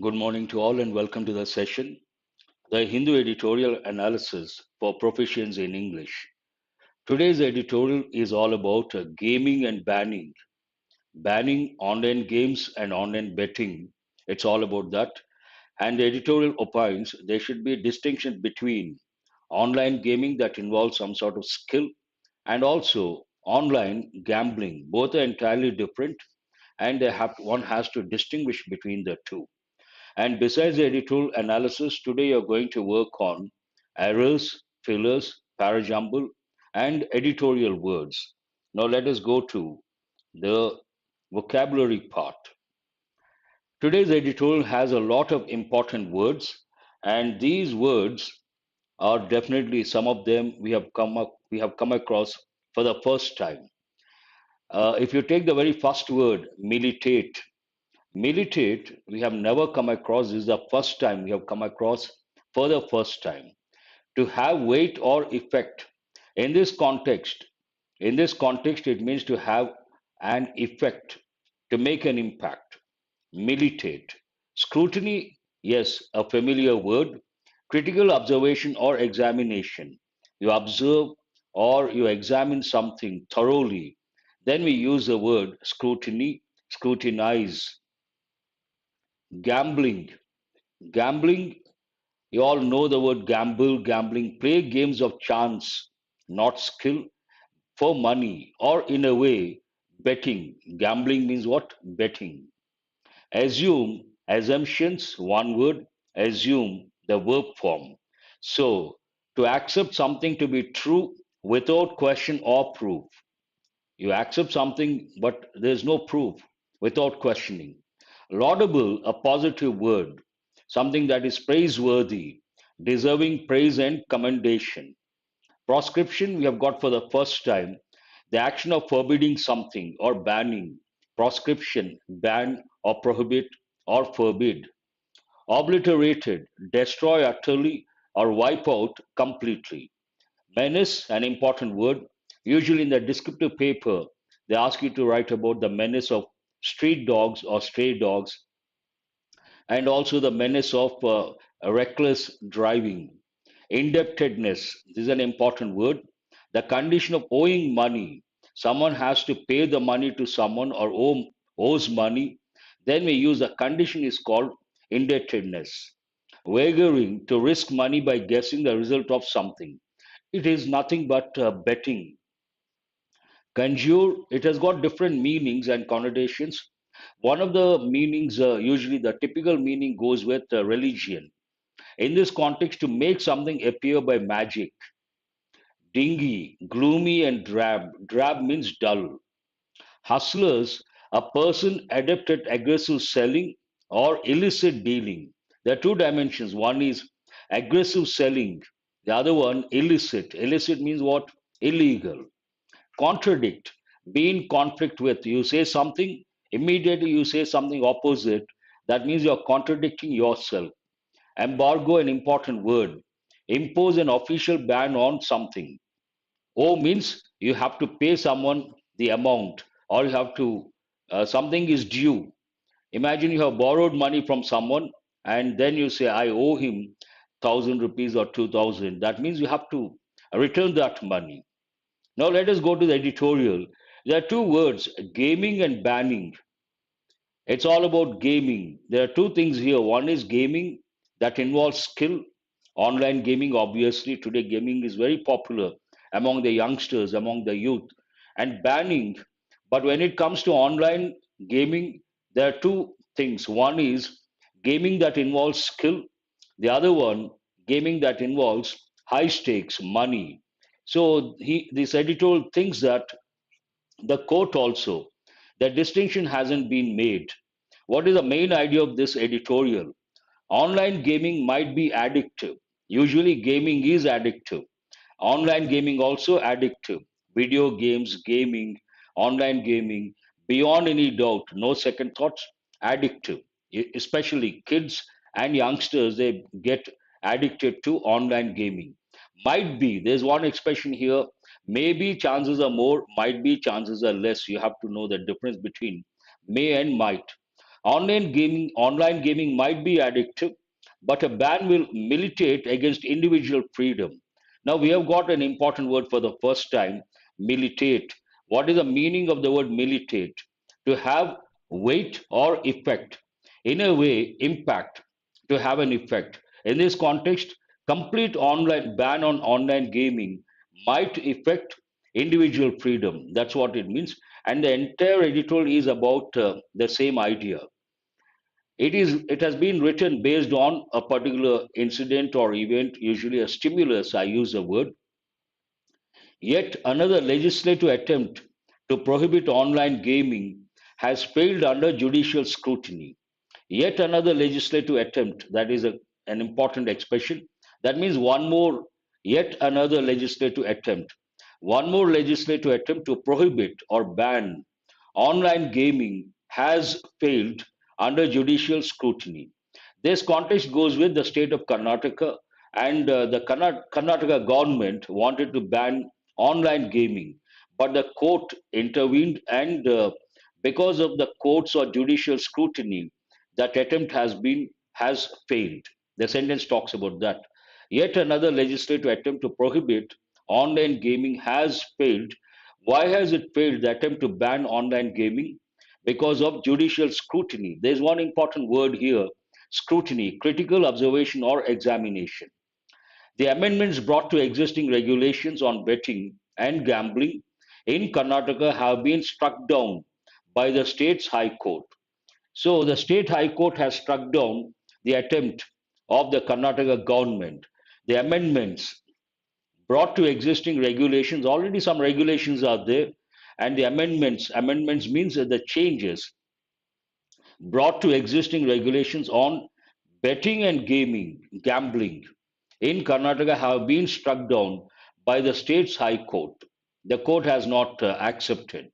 Good morning to all and welcome to the session, the Hindu Editorial Analysis for Proficiency in English. Today's editorial is all about gaming and banning online games and online betting. It's all about that. And the editorial opines there should be a distinction between online gaming that involves some sort of skill and also online gambling. Both are entirely different and one has to distinguish between the two. And besides the editorial analysis, today you're going to work on errors, fillers, parajumble, and editorial words. Now let us go to the vocabulary part. Today's editorial has a lot of important words, and these words are definitely some of them we have come across for the first time. If you take the very first word, militate, Militate, we have never come across, this is the first time we have come across for the first time. To have weight or effect. In this context, it means to have an effect, to make an impact. Militate. Scrutiny, yes, a familiar word. Critical observation or examination. You observe or you examine something thoroughly. Then we use the word scrutiny, scrutinize. Gambling. Gambling, you all know the word gamble, gambling, play games of chance, not skill, for money, or in a way, betting. Gambling means what? Betting. Assume, assumptions, one word, assume, the verb form. So, to accept something to be true without question or proof. You accept something, but there's no proof without questioning. Laudable, a positive word, something that is praiseworthy, deserving praise and commendation. Proscription, we have got for the first time, the action of forbidding something or banning. Proscription, ban or prohibit or forbid. Obliterated, destroy utterly or wipe out completely. Menace, an important word. Usually in the descriptive paper, they ask you to write about the menace of street dogs or stray dogs, and also the menace of reckless driving. Indebtedness, this is an important word. The condition of owing money. Someone has to pay the money to someone or owes money. Then we use the condition is called indebtedness. Wagering, to risk money by guessing the result of something. It is nothing but betting. Conjure, it has got different meanings and connotations. One of the meanings, usually the typical meaning goes with religion. In this context, to make something appear by magic. Dingy, gloomy, and drab. Drab means dull. Hustlers, a person adept at aggressive selling or illicit dealing. There are two dimensions. One is aggressive selling, the other one illicit. Illicit means what? Illegal. Contradict, be in conflict with. You say something, immediately you say something opposite. That means you're contradicting yourself. Embargo, an important word. Impose an official ban on something. O means you have to pay someone the amount, or you have to, something is due. Imagine you have borrowed money from someone and then you say, I owe him 1,000 rupees or 2,000. That means you have to return that money. Now let us go to the editorial. There are two words, gaming and banning. It's all about gaming. There are two things here. One is gaming that involves skill. Online gaming, obviously, today gaming is very popular among the youngsters, among the youth, and banning. But when it comes to online gaming, there are two things. One is gaming that involves skill, the other one, gaming that involves high stakes, money. So this editorial thinks that the court also, the distinction hasn't been made. What is the main idea of this editorial? Online gaming might be addictive. Usually, gaming is addictive. Online gaming also addictive. Video games, gaming, online gaming, beyond any doubt, no second thoughts, addictive. Especially kids and youngsters, they get addicted to online gaming. Might be, there's one expression here, maybe chances are more, might be chances are less. You have to know the difference between may and might. Online gaming might be addictive, but a ban will militate against individual freedom. Now we have got an important word for the first time, militate. What is the meaning of the word militate? To have weight or effect. In a way, impact, to have an effect. In this context, complete online ban on online gaming might affect individual freedom. That's what it means. And the entire editorial is about the same idea. It has been written based on a particular incident or event, usually a stimulus. I use a word. Yet another legislative attempt to prohibit online gaming has failed under judicial scrutiny. Yet another legislative attempt, that is an important expression. That means yet another legislative attempt. One more legislative attempt to prohibit or ban online gaming has failed under judicial scrutiny. This context goes with the state of Karnataka, and the Karnataka government wanted to ban online gaming, but the court intervened, and because of the courts or judicial scrutiny, that attempt has failed. The sentence talks about that. Yet another legislative attempt to prohibit online gaming has failed. Why has it failed? The attempt to ban online gaming because of judicial scrutiny. There's one important word here: scrutiny, critical observation or examination. The amendments brought to existing regulations on betting and gambling in Karnataka have been struck down by the state's High Court. So the state High Court has struck down the attempt of the Karnataka government. The amendments brought to existing regulations, already some regulations are there, and the amendments means that the changes brought to existing regulations on betting and gambling in Karnataka have been struck down by the state's High Court. The court has not accepted.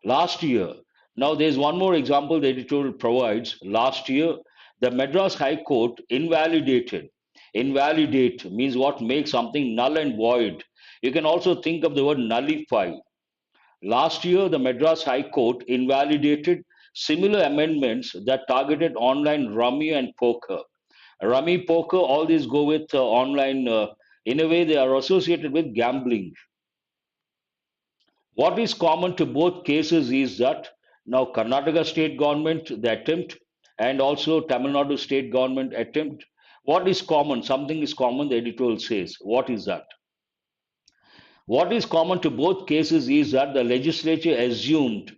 Last year, now there's one more example the editorial provides. Last year, the Madras High Court invalidated. Invalidate means what makes something null and void. You can also think of the word nullify. Last year, the Madras High Court invalidated similar amendments that targeted online rummy and poker. Rummy, poker, all these go with online. In a way, they are associated with gambling. What is common to both cases is that now Karnataka state government, the attempt, and also Tamil Nadu state government attempt. What is common? Something is common, the editorial says. What is that? What is common to both cases is that the legislature assumed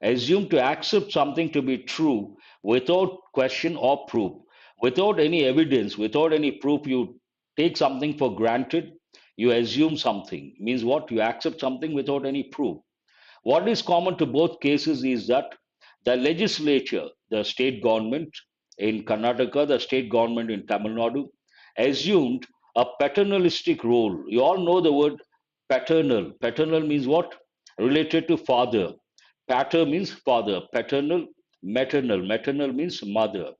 to accept something to be true without question or proof, without any evidence, without any proof. You take something for granted, you assume something. Means what? You accept something without any proof. What is common to both cases is that the legislature, the state government in Karnataka, the state government in Tamil Nadu, assumed a paternalistic role. You all know the word paternal. Paternal means what? Related to father. Pater means father. Paternal, maternal. Maternal means mother.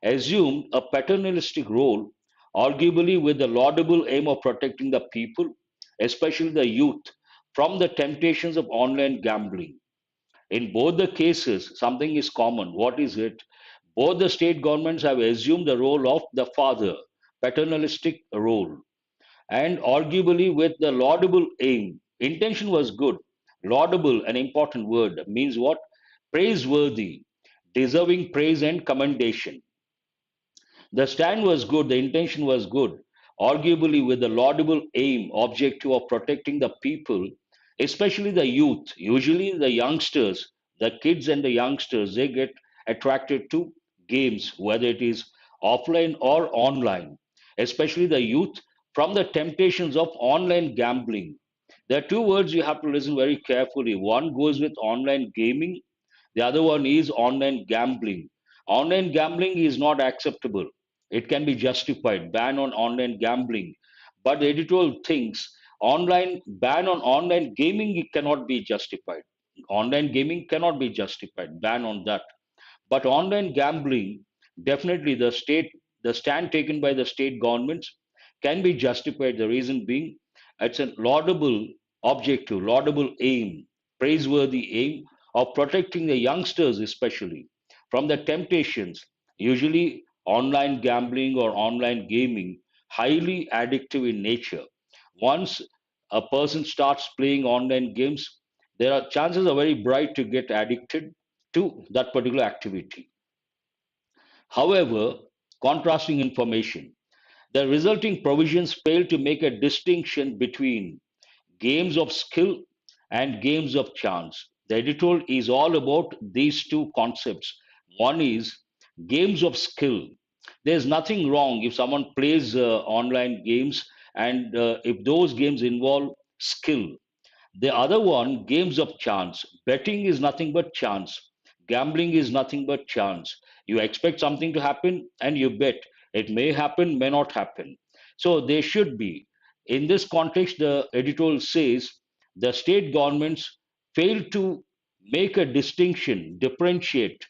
Assumed a paternalistic role, arguably with the laudable aim of protecting the people, especially the youth, from the temptations of online gambling. In both the cases, something is common. What is it? Both the state governments have assumed the role of the father, paternalistic role, and arguably with the laudable aim. Intention was good. Laudable, an important word, means what? Praiseworthy, deserving praise and commendation. The stand was good, the intention was good, arguably with the laudable aim, objective of protecting the people, especially the youth. Usually, the youngsters, the kids and the youngsters, they get attracted to games, whether it is offline or online, especially the youth from the temptations of online gambling. There are two words you have to listen very carefully. One goes with online gaming, the other one is online gambling. Online gambling is not acceptable. It can be justified, ban on online gambling. But the editorial thinks online ban on online gaming it cannot be justified. Online gaming cannot be justified, ban on that. But online gambling, definitely the stand taken by the state governments can be justified. The reason being, it's a laudable objective, laudable aim, praiseworthy aim of protecting the youngsters, especially. from the temptations, usually online gambling or online gaming, highly addictive in nature. Once a person starts playing online games, there are chances are very bright to get addicted to that particular activity. However, contrasting information, the resulting provisions fail to make a distinction between games of skill and games of chance. The editorial is all about these two concepts. One is games of skill. There's nothing wrong if someone plays online games and if those games involve skill. The other one, games of chance. Betting is nothing but chance. Gambling is nothing but chance. You expect something to happen and you bet. It may happen, may not happen. So they should be. In this context, the editorial says the state governments fail to make a distinction, differentiate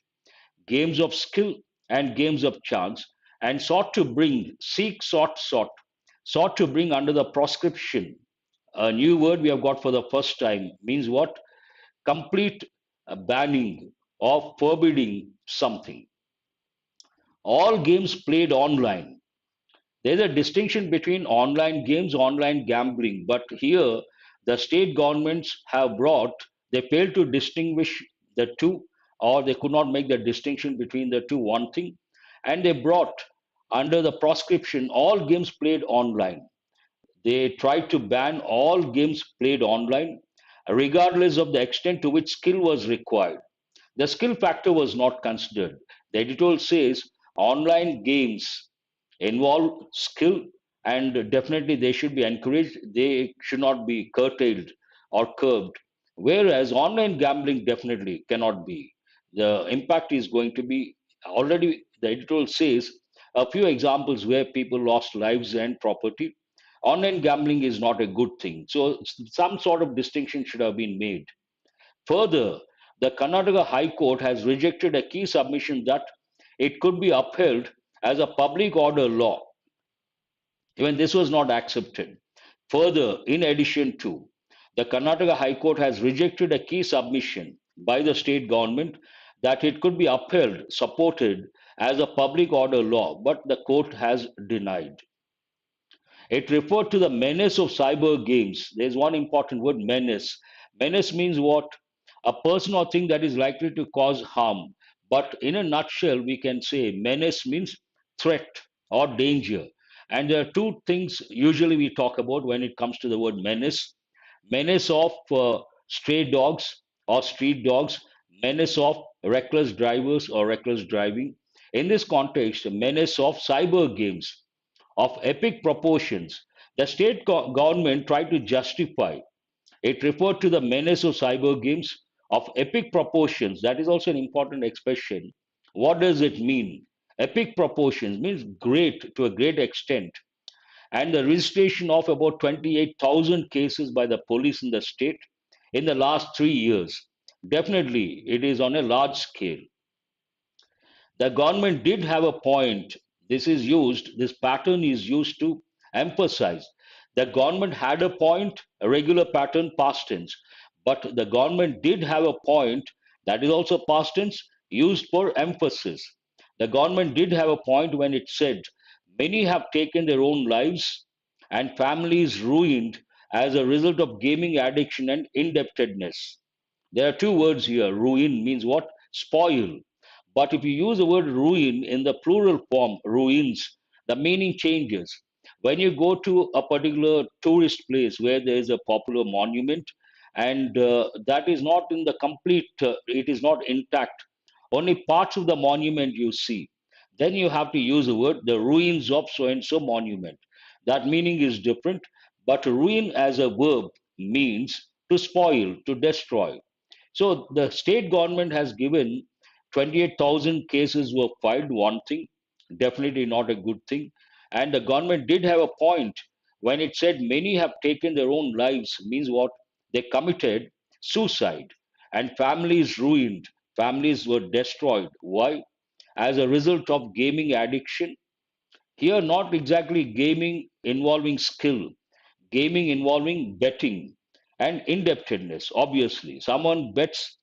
games of skill and games of chance, and sought to bring under the proscription. A new word we have got for the first time means what? Complete banning or forbidding something. All games played online. There's a distinction between online games, online gambling, but here the state governments have brought, they fail to distinguish the two, or they could not make the distinction between the two, one thing, and they brought under the proscription all games played online. They tried to ban all games played online, regardless of the extent to which skill was required. The skill factor was not considered. The editorial says online games involve skill and definitely they should be encouraged. They should not be curtailed or curbed. Whereas online gambling definitely cannot be. The impact is going to be already, the editorial says a few examples where people lost lives and property. Online gambling is not a good thing. So some sort of distinction should have been made. Further, the Karnataka High Court has rejected a key submission that it could be upheld as a public order law. Even this was not accepted. Further, in addition to, the Karnataka High Court has rejected a key submission by the state government that it could be upheld, supported as a public order law, but the court has denied. It referred to the menace of cyber games. There's one important word, menace. Menace means what? A person or thing that is likely to cause harm. But in a nutshell, we can say menace means threat or danger. And there are two things usually we talk about when it comes to the word menace: menace of stray dogs or street dogs, menace of reckless drivers or reckless driving. In this context, menace of cyber games of epic proportions. The state government tried to justify. It referred to the menace of cyber games of epic proportions. That is also an important expression. What does it mean? Epic proportions means great to a great extent. And the registration of about 28,000 cases by the police in the state in the last 3 years. Definitely, it is on a large scale. The government did have a point. This pattern is used to emphasize. The government had a point, a regular pattern, past tense, but the government did have a point, that is also past tense, used for emphasis. The government did have a point when it said, many have taken their own lives and families ruined as a result of gaming addiction and indebtedness. There are two words here. Ruin means what? Spoil. But if you use the word ruin in the plural form, ruins, the meaning changes. When you go to a particular tourist place where there is a popular monument and that is not in the complete, it is not intact, only parts of the monument you see, then you have to use the word the ruins of so and so monument. That meaning is different, but ruin as a verb means to spoil, to destroy. So the state government has given 28,000 cases were filed, one thing, definitely not a good thing. And the government did have a point when it said many have taken their own lives, means what? They committed suicide and families ruined, families were destroyed. Why? As a result of gaming addiction. Here, not exactly gaming involving skill, gaming involving betting and indebtedness. Obviously, someone bets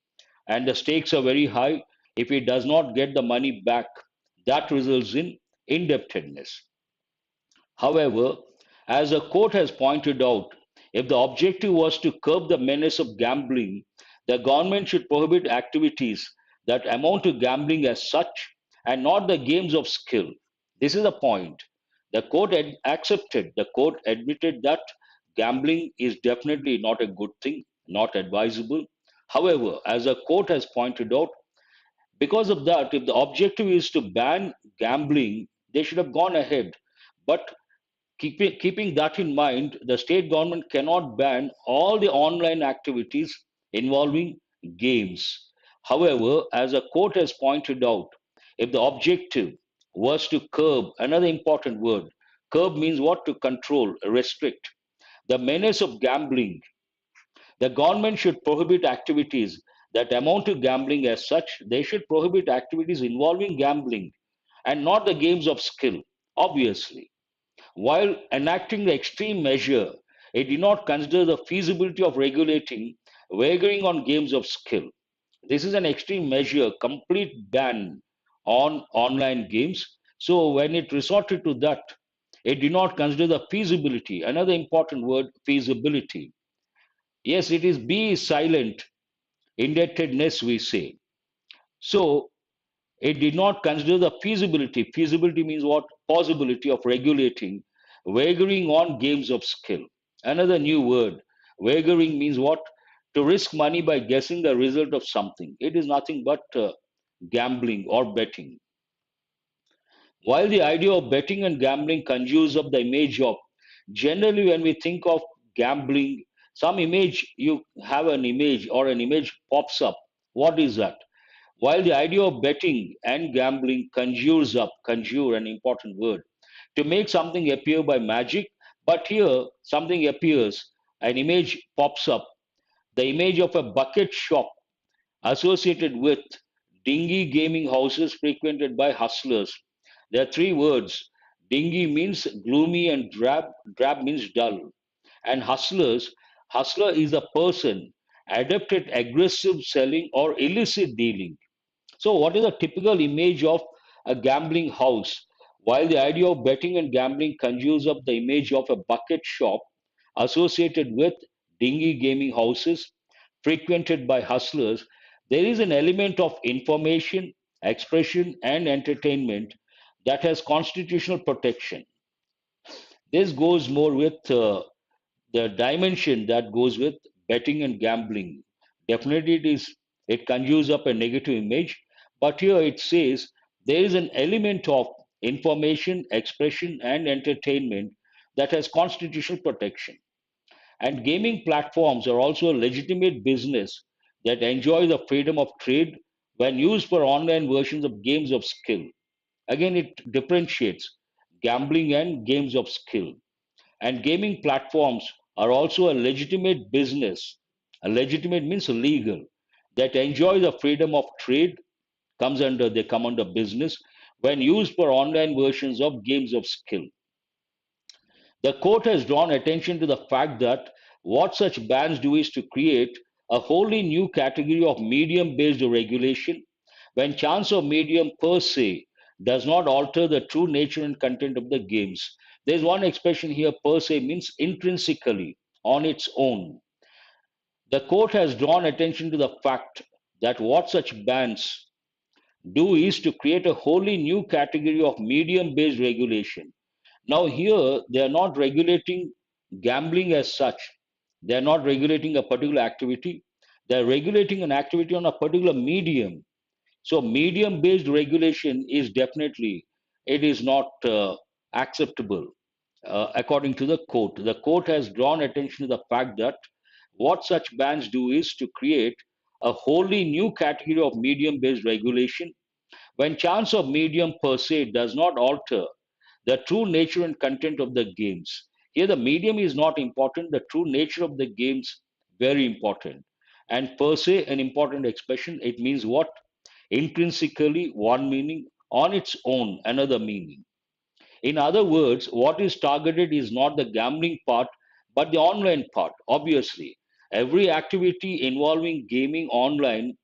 and the stakes are very high. If he does not get the money back, that results in indebtedness. However, as the court has pointed out, if the objective was to curb the menace of gambling, the government should prohibit activities that amount to gambling as such and not the games of skill. This is the point. The court admitted that gambling is definitely not a good thing, not advisable. However, as the court has pointed out, because of that, if the objective is to ban gambling, they should have gone ahead. But keeping that in mind, the state government cannot ban all the online activities involving games. However, as a court has pointed out, if the objective was to curb, another important word, curb means what? To control, restrict. The menace of gambling, the government should prohibit activities that amount to gambling as such. They should prohibit activities involving gambling and not the games of skill, obviously. While enacting the extreme measure, it did not consider the feasibility of regulating wagering on games of skill. This is an extreme measure, complete ban on online games. So when it resorted to that, it did not consider the feasibility. Another important word, feasibility. Yes, it is B is silent, indebtedness, we say. So it did not consider the feasibility. Feasibility means what? Possibility of regulating wagering on games of skill. Another new word. Wagering means what? To risk money by guessing the result of something. It is nothing but gambling or betting. While the idea of betting and gambling conjures up the image of, generally, when we think of gambling, some image, you have an image or an image pops up. What is that? While the idea of betting and gambling conjure an important word, to make something appear by magic, but here something appears, an image pops up, the image of a bucket shop associated with dingy gaming houses frequented by hustlers. There are three words. Dingy means gloomy and drab means dull. And hustler is a person adept at aggressive selling or illicit dealing. So, what is a typical image of a gambling house? While the idea of betting and gambling conjures up the image of a bucket shop associated with dingy gaming houses frequented by hustlers, there is an element of information, expression, and entertainment that has constitutional protection. This goes more with the dimension that goes with betting and gambling. Definitely, it conjures up a negative image, but here it says there is an element of information, expression, and entertainment that has constitutional protection. And gaming platforms are also a legitimate business that enjoy the freedom of trade when used for online versions of games of skill. Again, it differentiates gambling and games of skill. And gaming platforms are also a legitimate business. A legitimate means legal, that enjoy the freedom of trade, they come under business when used for online versions of games of skill. The court has drawn attention to the fact that what such bans do is to create a wholly new category of medium based regulation when chance of medium per se does not alter the true nature and content of the games. There's one expression here, per se means intrinsically, on its own. The court has drawn attention to the fact that what such bans do is to create a wholly new category of medium based regulation. Now, here they are not regulating gambling as such, they are not regulating a particular activity, they are regulating an activity on a particular medium. So medium based regulation is definitely, it is not acceptable according to the court. The court has drawn attention to the fact that what such bans do is to create a wholly new category of medium based regulation when chance of medium per se does not alter the true nature and content of the games. Here the medium is not important, the true nature of the games very important. And per se, an important expression, it means what? Intrinsically, one meaning, on its own, another meaning. In other words, what is targeted is not the gambling part, but the online part. Obviously, every activity involving gaming online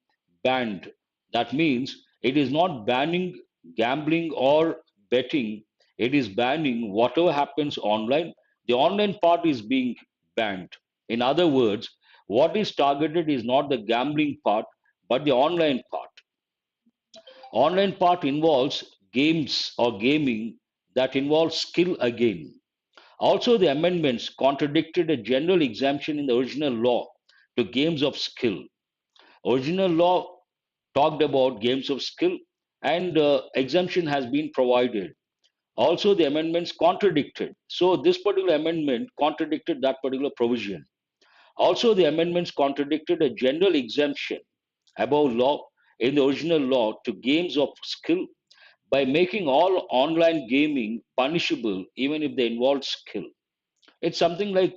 banned. That means It is not banning gambling or betting. It is banning whatever happens online. The online part is being banned. In other words, what is targeted is not the gambling part, but the online part. Online part involves games or gaming that involves skill again. Also, the amendments contradicted a general exemption in the original law to games of skill. Original law talked about games of skill, and exemption has been provided. Also, the amendments contradicted. So, this particular amendment contradicted that particular provision. Also, the amendments contradicted a general exemption above law in the original law to games of skill by making all online gaming punishable even if they involve skill. It's something like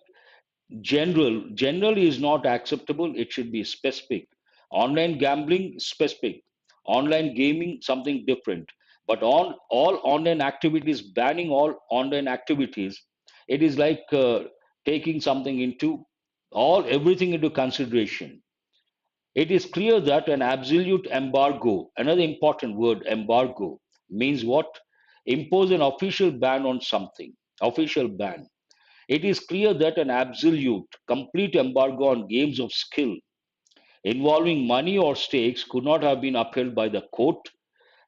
general is not acceptable, it should be specific. Online gambling, specific. Online gaming, something different. But on all online activities, banning all online activities, it is like taking something into all everything into consideration. It is clear that an absolute embargo, another important word, embargo, means what? Impose an official ban on something. Official ban. It is clear that an absolute, complete embargo on games of skill involving money or stakes could not have been upheld by the court,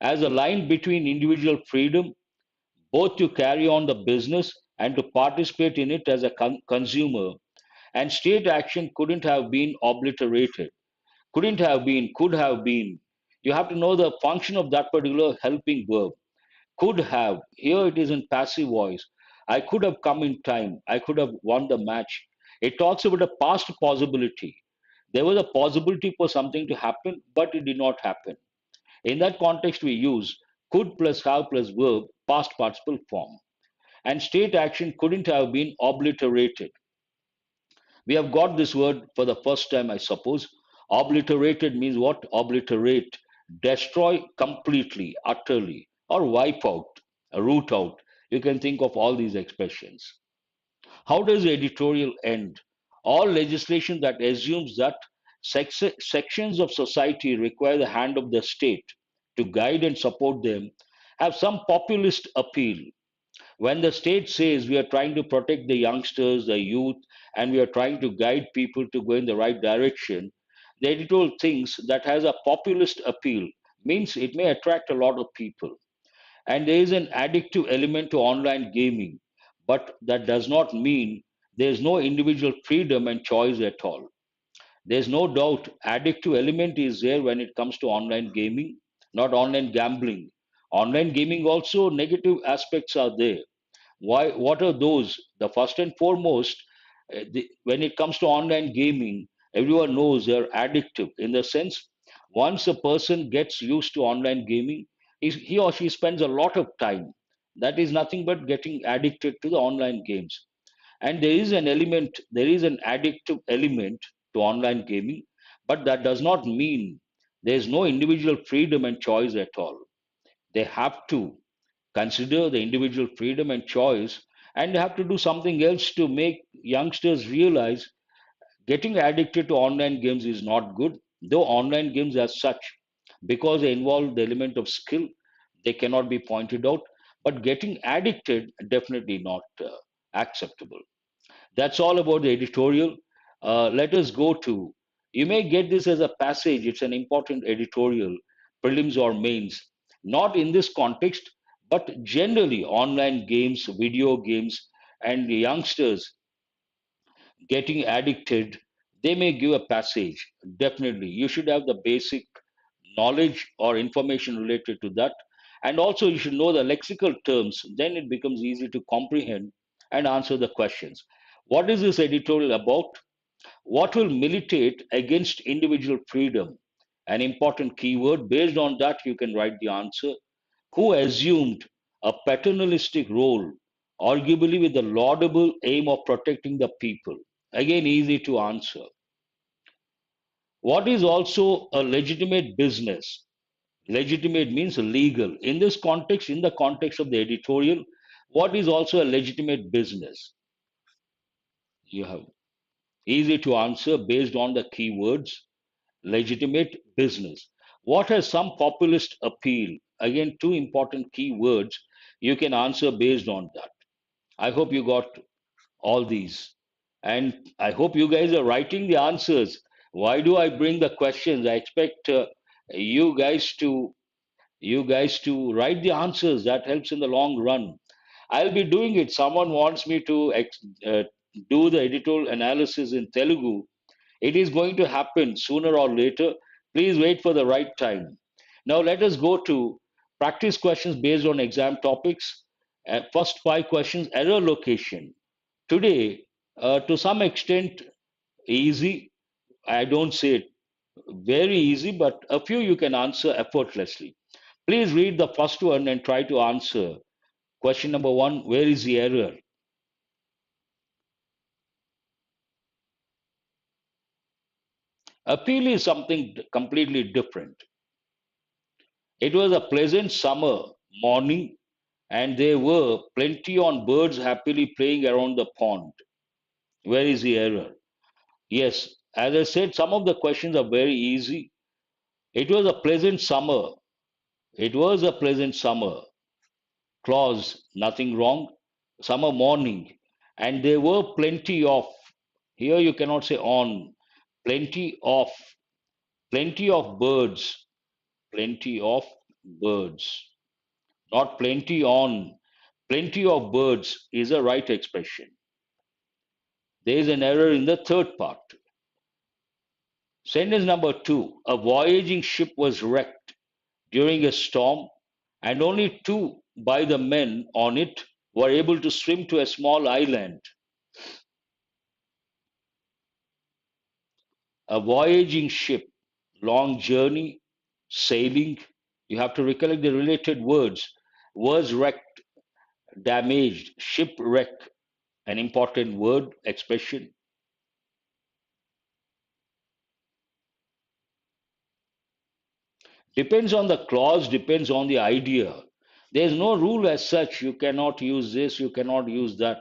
as a line between individual freedom, both to carry on the business and to participate in it as a consumer, and state action couldn't have been obliterated. Couldn't have been, could have been. You have to know the function of that particular helping verb. Could have. Here it is in passive voice. I could have come in time. I could have won the match. It talks about a past possibility. There was a possibility for something to happen, but it did not happen. In that context, we use could plus have plus verb, past participle form. And state action couldn't have been obliterated. We have got this word for the first time, I suppose. Obliterated means what? Obliterate, destroy completely, utterly, or wipe out, root out. You can think of all these expressions. How does the editorial end? All legislation that assumes that sections of society require the hand of the state to guide and support them have some populist appeal. When the state says we are trying to protect the youngsters, the youth, and we are trying to guide people to go in the right direction, the editorial thinks that has a populist appeal, means it may attract a lot of people. And there is an addictive element to online gaming, but that does not mean there is no individual freedom and choice at all. There's no doubt addictive element is there when it comes to online gaming, not online gambling. Online gaming also negative aspects are there. Why? What are those? The first and foremost, when it comes to online gaming, everyone knows they're addictive in the sense once a person gets used to online gaming, he or she spends a lot of time. That is nothing but getting addicted to the online games. And there is an addictive element to online gaming, but that does not mean there is no individual freedom and choice at all. They have to consider the individual freedom and choice, and they have to do something else to make youngsters realize getting addicted to online games is not good, though online games as such, because they involve the element of skill, they cannot be pointed out, but getting addicted definitely not acceptable. That's all about the editorial. Let us go to, you may get this as a passage, it's an important editorial, prelims or mains, not in this context, but generally online games, video games, and the youngsters getting addicted, they may give a passage. Definitely, you should have the basic knowledge or information related to that. And also, you should know the lexical terms, then it becomes easy to comprehend and answer the questions. What is this editorial about? What will militate against individual freedom? An important keyword. Based on that, you can write the answer. Who assumed a paternalistic role, arguably with the laudable aim of protecting the people? Again, easy to answer. What is also a legitimate business? Legitimate means legal. In this context, in the context of the editorial, what is also a legitimate business? You have easy to answer based on the keywords legitimate business. What has some populist appeal? Again, two important keywords. You can answer based on that. I hope you got all these. And I hope you guys are writing the answers. Why do I bring the questions? I expect you guys to write the answers. That helps in the long run. I'll be doing it. Someone wants me to do the editorial analysis in Telugu. It is going to happen sooner or later. Please wait for the right time. Now let us go to practice questions based on exam topics. First five questions, error location. Today, to some extent, easy. I don't say it very easy, but a few you can answer effortlessly. Please read the first one and try to answer. Question number one, where is the error? Appeal is something completely different. It was a pleasant summer morning, and there were plenty on birds happily playing around the pond. Where is the error? Yes, as I said, some of the questions are very easy. It was a pleasant summer. It was a pleasant summer. Clause, nothing wrong. Summer morning. And there were plenty of, here you cannot say on, plenty of, plenty of birds, plenty of birds, not plenty on. Plenty of birds is a right expression. There is an error in the third part. Sentence number two, a voyaging ship was wrecked during a storm, and only two by the men on it were able to swim to a small island. A voyaging ship, long journey, sailing, you have to recollect the related words, was wrecked, damaged, shipwreck, an important word, expression. Depends on the clause, depends on the idea. There's no rule as such. You cannot use this, you cannot use that.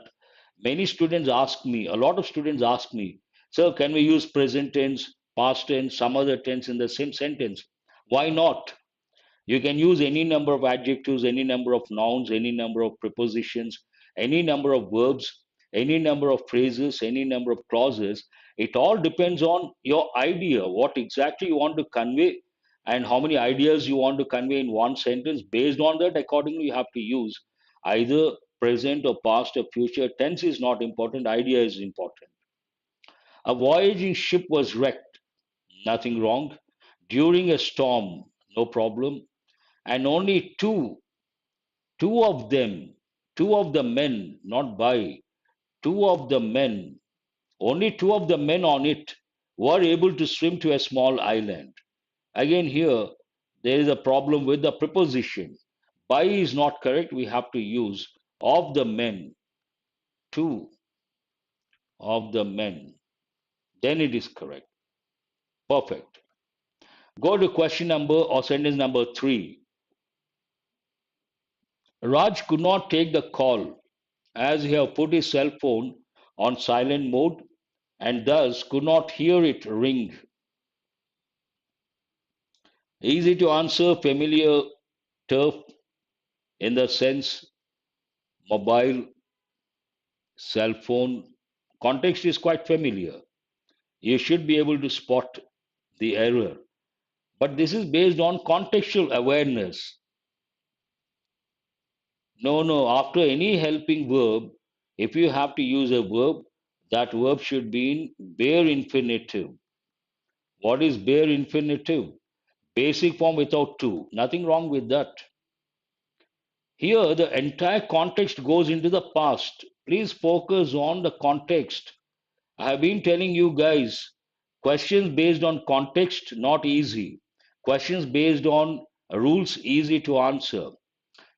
Many students ask me, a lot of students ask me, sir, can we use present tense, past tense, some other tense in the same sentence? Why not? You can use any number of adjectives, any number of nouns, any number of prepositions, any number of verbs, any number of phrases, any number of clauses. It all depends on your idea, what exactly you want to convey, and how many ideas you want to convey in one sentence. Based on that, accordingly, you have to use either present or past or future. Tense is not important, idea is important. A voyaging ship was wrecked, nothing wrong. During a storm, no problem, and only two of them, two of the men, not by, two of the men, only two of the men on it were able to swim to a small island. Again, here there is a problem with the preposition. By is not correct. We have to use of the men, two of the men. Then it is correct. Perfect. Go to question number or sentence number three. Raj could not take the call as he had put his cell phone on silent mode and thus could not hear it ring. Easy to answer, familiar turf in the sense mobile, cell phone. Context is quite familiar. You should be able to spot the error. But this is based on contextual awareness. No, no, after any helping verb, if you have to use a verb, that verb should be in bare infinitive. What is bare infinitive? Basic form without to. Nothing wrong with that. Here, the entire context goes into the past. Please focus on the context. I have been telling you guys, questions based on context, not easy. Questions based on rules, easy to answer.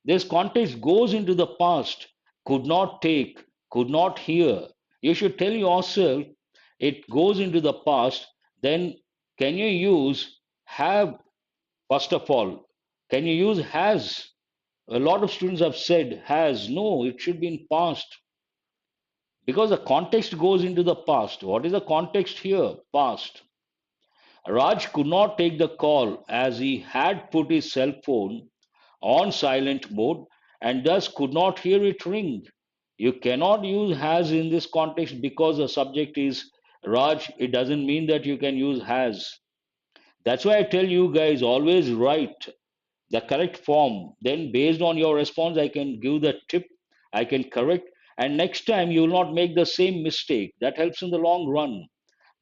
This context goes into the past. Could not take, could not hear. You should tell yourself it goes into the past. Then can you use have first of all? Can you use has? A lot of students have said has. No, it should be in past because the context goes into the past. What is the context here? Past. Raj could not take the call as he had put his cell phone on silent mode and thus could not hear it ring. You cannot use has in this context because the subject is Raj. It doesn't mean that you can use has. That's why I tell you guys always write the correct form. Then, based on your response, I can give the tip, I can correct, and next time you will not make the same mistake. That helps in the long run.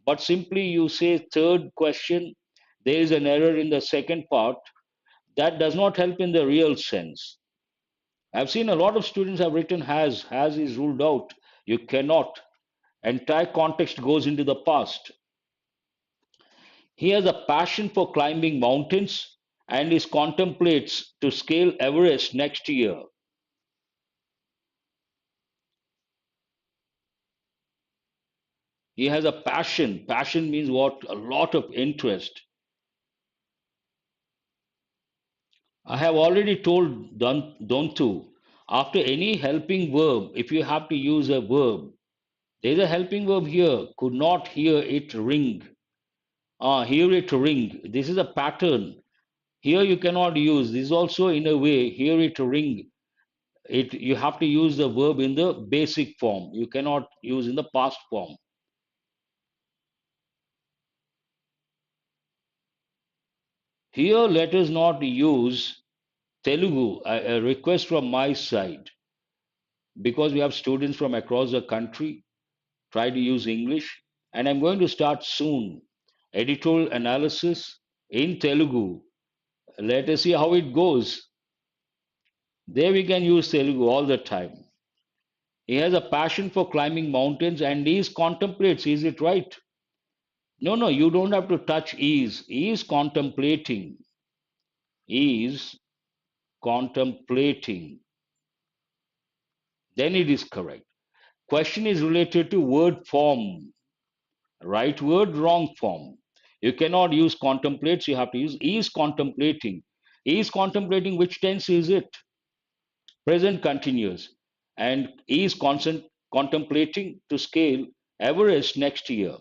But simply you say third question, there is an error in the second part, that does not help in the real sense. I've seen a lot of students have written has is ruled out. You cannot. Entire context goes into the past. He has a passion for climbing mountains and is contemplates to scale Everest next year. He has a passion. Passion means what? A lot of interest. I have already told Dontu, after any helping verb, if you have to use a verb, there is a helping verb here. Could not hear it ring. Hear it ring. This is a pattern. Here you cannot use. This is also in a way, hear it ring. It you have to use the verb in the basic form. You cannot use in the past form. Here let us not use Telugu, a request from my side, because we have students from across the country try to use English, and I'm going to start soon. Editorial analysis in Telugu. Let us see how it goes. There we can use Telugu all the time. He has a passion for climbing mountains and he is contemplates. Is it right? No, no, you don't have to touch is. He is contemplating. He is contemplating. Then it is correct. Question is related to word form. Right word, wrong form. You cannot use contemplates, you have to use is contemplating. Is contemplating, which tense is it? Present continuous. And is contemplating to scale Everest next year.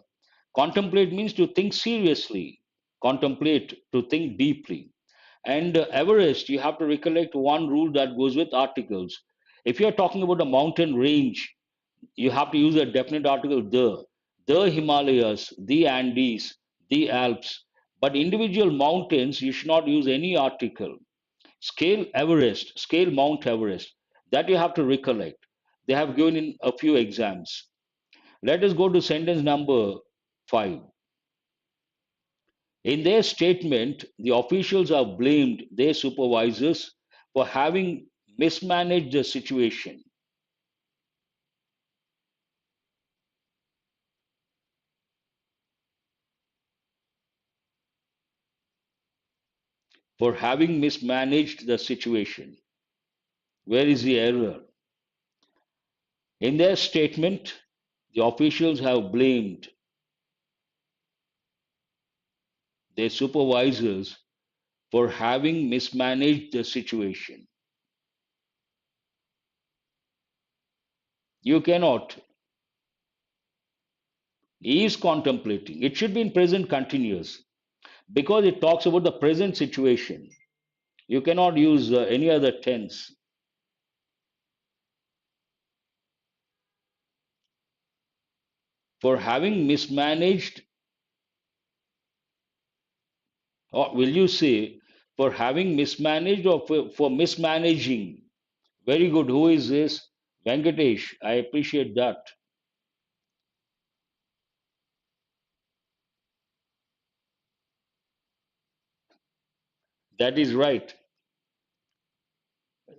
Contemplate means to think seriously. Contemplate, to think deeply. And Everest, you have to recollect one rule that goes with articles. If you're talking about a mountain range, you have to use a definite article the Himalayas, the Andes, the Alps. But individual mountains, you should not use any article. Scale Everest, scale Mount Everest. That you have to recollect. They have given in a few exams. Let us go to sentence number 5. In their statement, the officials have blamed their supervisors for having mismanaged the situation. For having mismanaged the situation. Where is the error? In their statement, the officials have blamed their supervisors for having mismanaged the situation. You cannot. He is contemplating. It should be in present continuous because it talks about the present situation. You cannot use any other tense. For having mismanaged, or will you say for having mismanaged or for mismanaging? Very good. Who is this? Venkatesh. I appreciate that. That is right.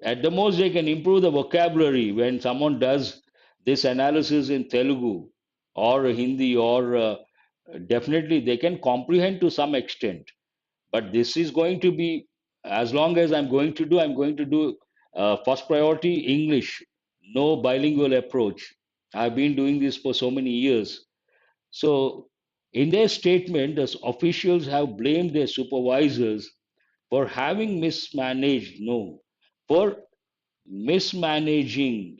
At the most, they can improve the vocabulary when someone does this analysis in Telugu or Hindi, or definitely they can comprehend to some extent. But this is going to be, as long as I'm going to do first priority English, no bilingual approach. I've been doing this for so many years. So, in their statement, the officials have blamed their supervisors for having mismanaged, no, for mismanaging,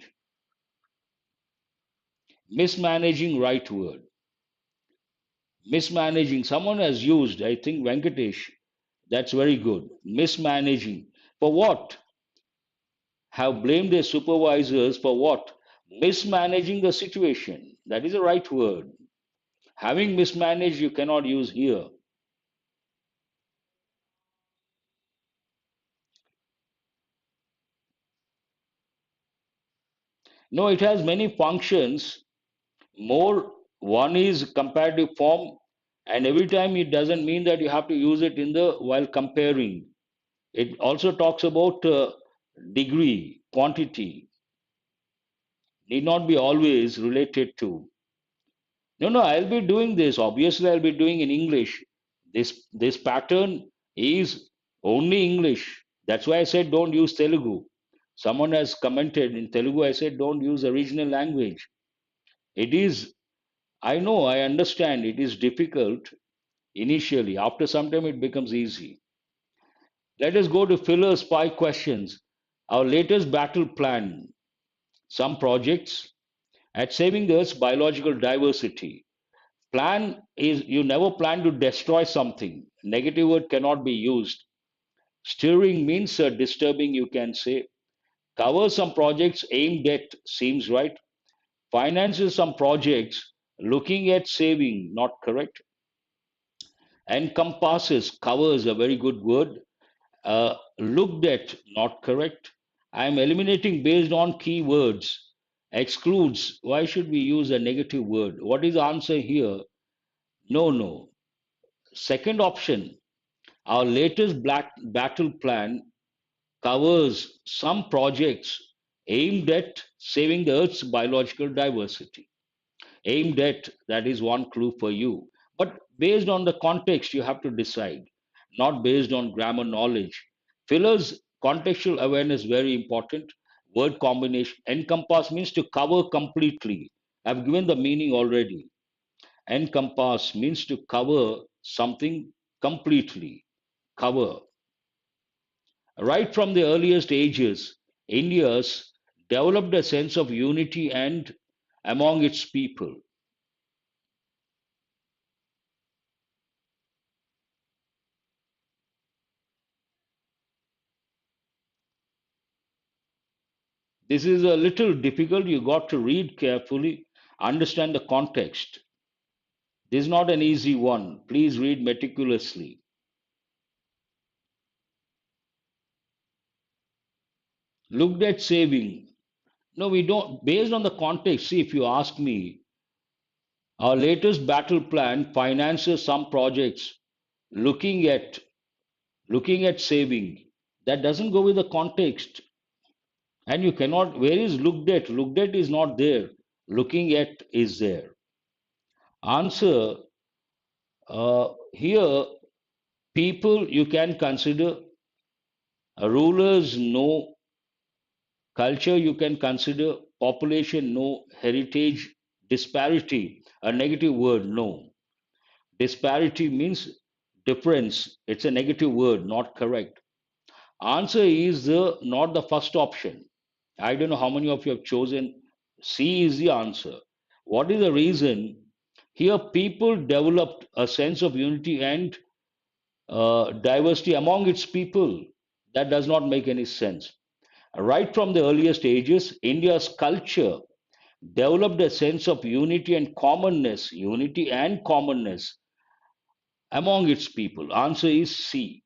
mismanaging, right word, Mismanaging. Someone has used, I think Venkatesh. That's very good. Mismanaging. For what? Have blamed their supervisors for what? Mismanaging the situation. That is the right word. Having mismanaged, you cannot use here. No, it has many functions. More, one is comparative form, and every time it doesn't mean that you have to use it in the while comparing. It also talks about degree, quantity, need not be always related to. No, no, I'll be doing this. Obviously, I'll be doing in English. This pattern is only English. That's why I said don't use Telugu. Someone has commented in Telugu. I said don't use the regional language. It is. I know. I understand. It is difficult initially. After some time, it becomes easy. Let us go to fillers 5 questions. Our latest battle plan. Some projects at saving the Earth's biological diversity. Plan is you never plan to destroy something. Negative word cannot be used. Steering means disturbing, you can say. Cover some projects aimed at seems right. Finances some projects looking at saving, not correct. Encompasses, covers a very good word. Looked at, not correct. I am eliminating based on keywords. Excludes, why should we use a negative word? What is the answer here? No, no. Second option, our latest black battle plan covers some projects aimed at saving the Earth's biological diversity. Aimed at, that is one clue for you. But based on the context, you have to decide, not based on grammar knowledge. Fillers, contextual awareness, very important. Word combination. Encompass means to cover completely. I've given the meaning already. Encompass means to cover something completely. Cover. Right from the earliest ages, India's developed a sense of unity and among its people. This is a little difficult. You got to read carefully, understand the context. This is not an easy one. Please read meticulously. Looked at saving. No, we don't. Based on the context, see, if you ask me, our latest battle plan finances some projects looking at looking at saving. That doesn't go with the context. And you cannot, where is looked at? Looked at is not there. Looking at is there. Answer here, people you can consider, rulers no, culture you can consider, population no, heritage, disparity, a negative word no. Disparity means difference. It's a negative word, not correct. Answer is the not the first option. I don't know how many of you have chosen. C is the answer. What is the reason? Here, people developed a sense of unity and diversity among its people. That does not make any sense. Right from the earliest ages, India's culture developed a sense of unity and commonness among its people. Answer is C.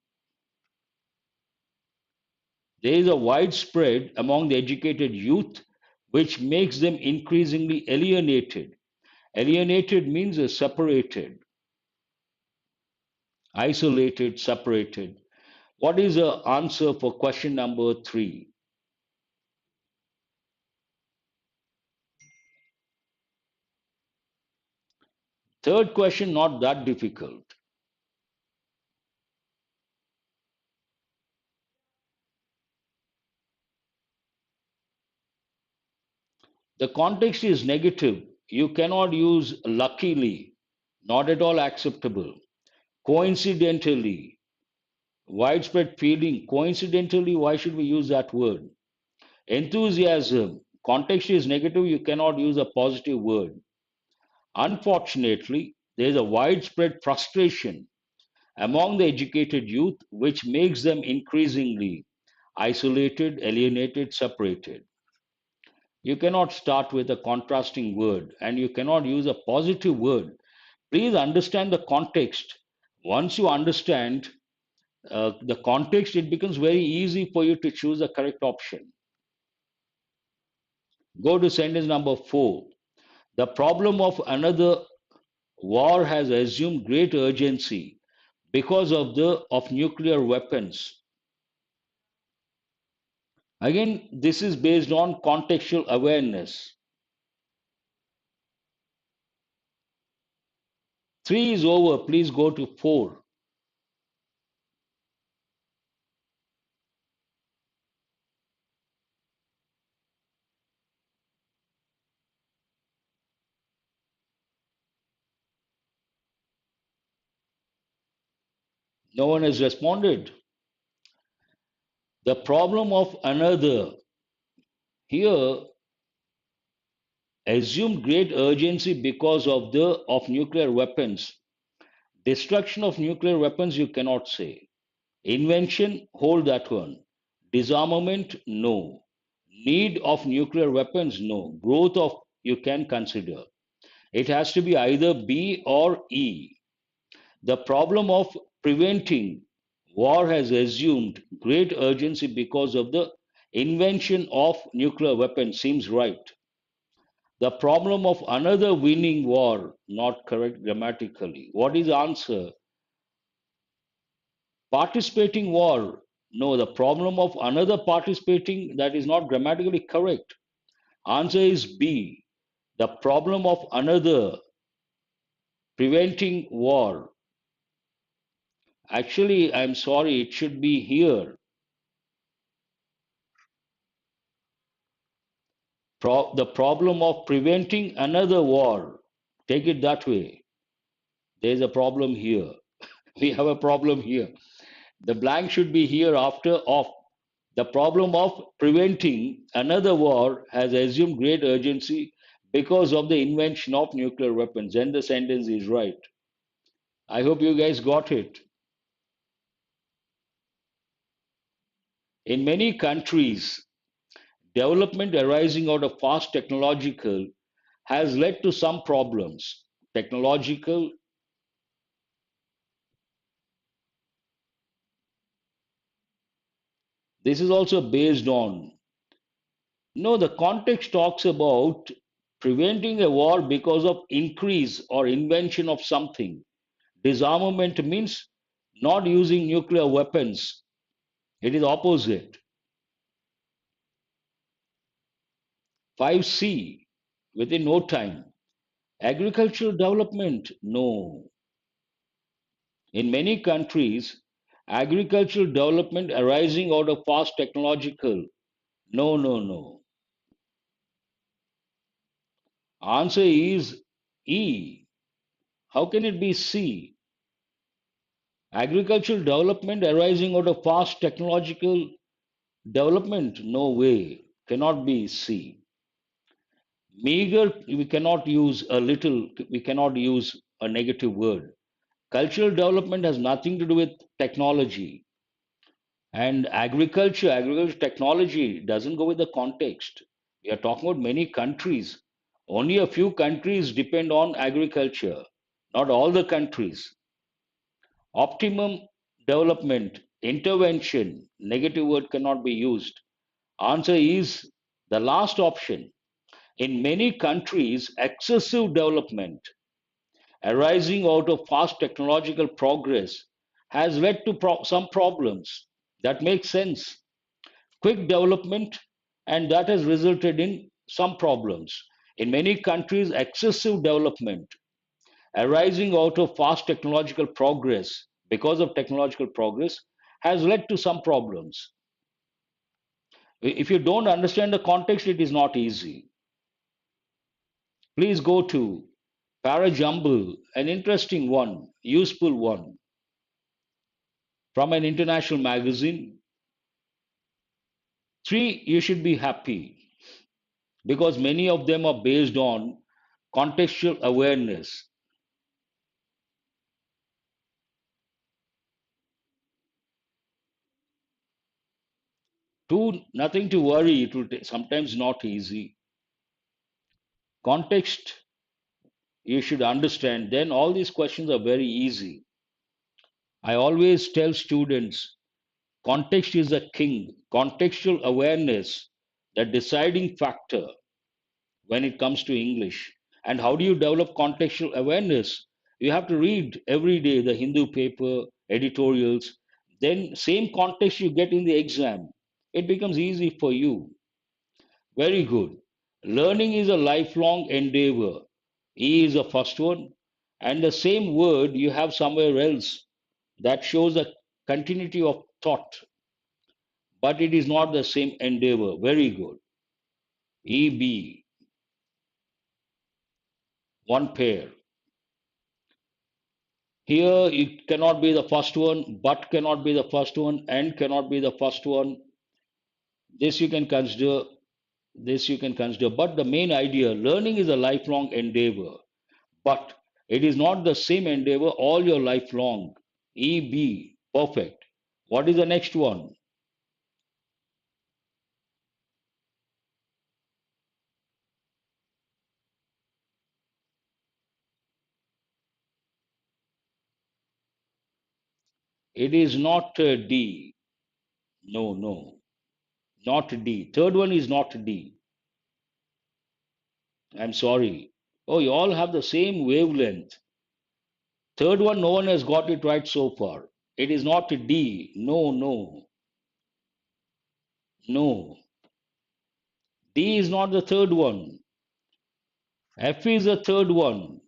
There is a widespread among the educated youth, which makes them increasingly alienated. Alienated means separated, isolated, separated. What is the answer for question number 3? Third question, not that difficult. The context is negative. You cannot use luckily, not at all acceptable. Coincidentally, widespread feeling. Coincidentally, why should we use that word? Enthusiasm. Context is negative. You cannot use a positive word. Unfortunately, There is a widespread frustration among the educated youth, which makes them increasingly isolated, alienated, separated. You cannot start with a contrasting word and you cannot use a positive word. Please understand the context. Once you understand the context, it becomes very easy for you to choose the correct option. Go to sentence number 4. The problem of another war has assumed great urgency because of nuclear weapons. Again, this is based on contextual awareness. 3 is over. Please go to 4. No one has responded. The problem of another here assumed great urgency because of nuclear weapons. Destruction of nuclear weapons, you cannot say. Invention, hold that one. Disarmament, no. Need of nuclear weapons, no. Growth of, you can consider. It has to be either B or E. The problem of preventing war has assumed great urgency because of the invention of nuclear weapons, seems right. The problem of another winning war, not correct grammatically. What is the answer? Participating war. No, the problem of another participating, that is not grammatically correct. Answer is B. The problem of another preventing war. Actually, I'm sorry, it should be here. The problem of preventing another war. Take it that way. There's a problem here. We have a problem here. The blank should be here after of. The problem of preventing another war has assumed great urgency because of the invention of nuclear weapons. And the sentence is right. I hope you guys got it. In many countries, development arising out of fast technological has led to some problems. Technological, this is also based on, no, the context talks about preventing a war because of increase or invention of something. Disarmament means not using nuclear weapons. It is opposite. 5C, within no time. Agricultural development, no. In many countries, agricultural development arising out of fast technological, no, no, no. Answer is E. How can it be C? Agricultural development arising out of fast technological development, no way. Cannot be C. Meager, we cannot use a little, we cannot use a negative word. Cultural development has nothing to do with technology. And agriculture technology doesn't go with the context. We are talking about many countries. Only a few countries depend on agriculture, not all the countries. Optimum development, intervention, negative word cannot be used. Answer is the last option. In many countries, excessive development arising out of fast technological progress has led to some problems. That makes sense. Quick development, and that has resulted in some problems. In many countries, excessive development arising out of fast technological progress because of technological progress has led to some problems. If you don't understand the context, it is not easy. Please go to Jumble, an interesting one, useful one, from an international magazine. 3, you should be happy because many of them are based on contextual awareness. Nothing to worry. It will sometimes not easy. Context, you should understand. Then all these questions are very easy. I always tell students, context is a king. Contextual awareness, the deciding factor when it comes to English. And how do you develop contextual awareness? You have to read every day the Hindu paper, editorials, then same context you get in the exam. It becomes easy for you. Very good. Learning is a lifelong endeavor. E is the first one. And the same word you have somewhere else that shows a continuity of thought, but it is not the same endeavor. Very good. EB, one pair. Here it cannot be the first one, but cannot be the first one, and cannot be the first one. This you can consider, this you can consider. But the main idea, learning is a lifelong endeavor, but it is not the same endeavor all your life long. EB, perfect. What is the next one? It is not D. No, no, not D. Third one is not D. I'm sorry. Oh, you all have the same wavelength. Third one, no one has got it right so far. It is not D. No, no, no. D is not the third one. F is the third one.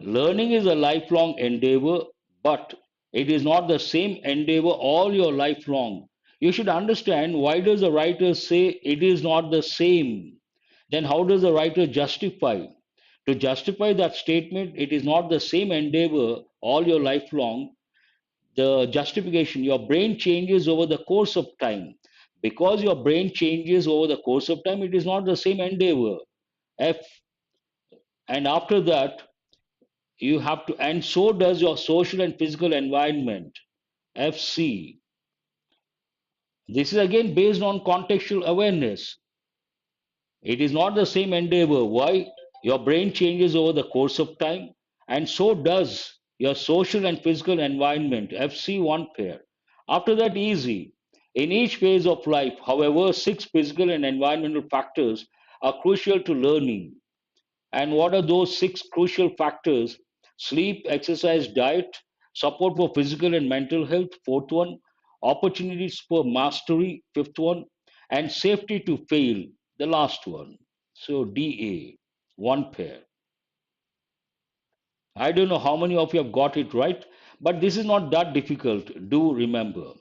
Learning is a lifelong endeavor, but it is not the same endeavor all your life long. You should understand why does the writer say it is not the same? Then how does the writer justify? To justify that statement, it is not the same endeavor all your life long. The justification, your brain changes over the course of time. Because your brain changes over the course of time, it is not the same endeavor. F, and after that, you have to, and so does your social and physical environment. FC. This is again based on contextual awareness. It is not the same endeavor. Why? Your brain changes over the course of time, and so does your social and physical environment. FC one pair. After that, easy. In each phase of life, however, six physical and environmental factors are crucial to learning. And what are those six crucial factors? Sleep, exercise, diet, support for physical and mental health, fourth one, opportunities for mastery, fifth one, and safety to fail, the last one. So DA, one pair. I don't know how many of you have got it right, but this is not that difficult. Do remember.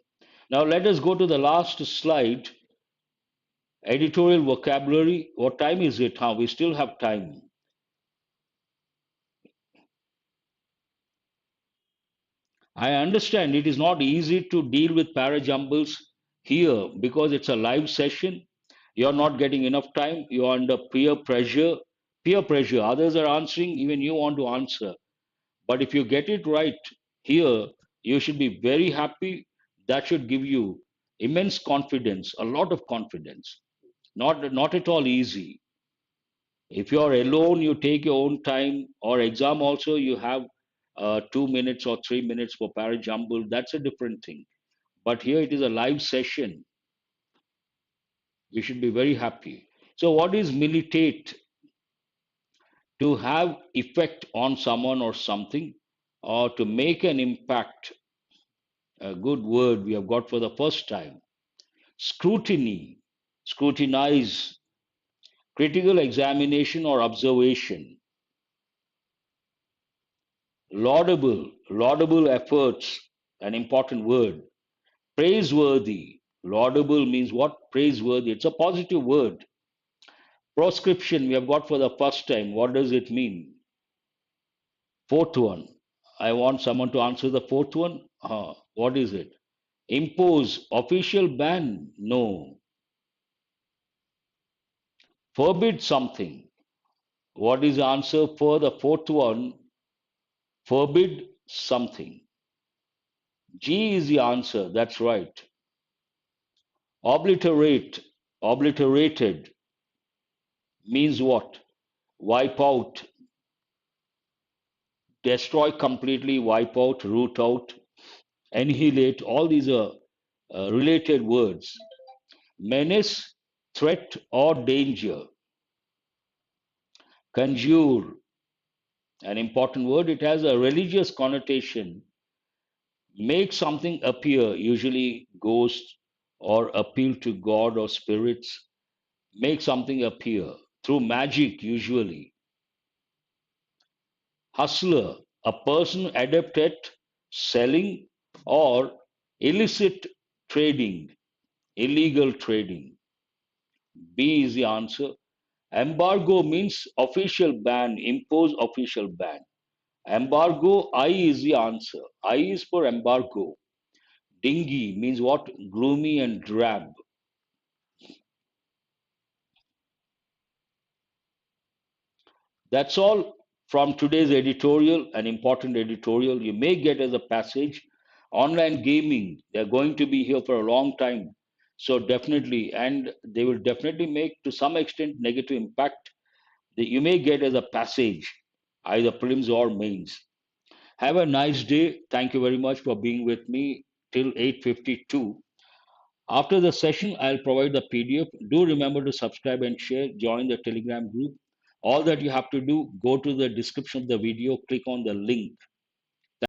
Now let us go to the last slide. Editorial vocabulary. What time is it? Huh? We still have time. I understand it is not easy to deal with parajumbles here because it's a live session. You're not getting enough time. You're under peer pressure. Peer pressure. Others are answering, even you want to answer. But if you get it right here, you should be very happy. That should give you immense confidence, a lot of confidence. Not at all easy. If you're alone, you take your own time, or exam also, you have 2 minutes or 3 minutes for parajumble. That's a different thing. But here it is a live session. You should be very happy. So, what is militate? To have effect on someone or something, or to make an impact. A good word we have got for the first time. Scrutiny, scrutinize, critical examination or observation. Laudable, laudable efforts, an important word. Praiseworthy, laudable means what? Praiseworthy, it's a positive word. Proscription, we have got for the first time. What does it mean? Fourth one. I want someone to answer the fourth one. What is it? Impose, official ban? No. Forbid something. What is the answer for the fourth one? Forbid something. G is the answer. That's right. Obliterate, obliterated means what? Wipe out, destroy completely, wipe out, root out, annihilate. All these are related words. Menace, threat, or danger. Conjure, an important word. It has a religious connotation. Make something appear, usually ghosts, or appeal to God or spirits. Make something appear through magic, usually. Hustler, a person adept at selling or illicit trading, illegal trading. B is the answer. Embargo means official ban, impose official ban. Embargo, I is the answer. I is for embargo. Dingy means what? Gloomy and drab. That's all from today's editorial, an important editorial you may get as a passage. Online gaming, they're going to be here for a long time. So definitely, and they will definitely make to some extent negative impact that you may get as a passage, either prelims or mains. Have a nice day. Thank you very much for being with me till 8:52. After the session, I'll provide the PDF. Do remember to subscribe and share, join the Telegram group. All that you have to do, go to the description of the video, click on the link.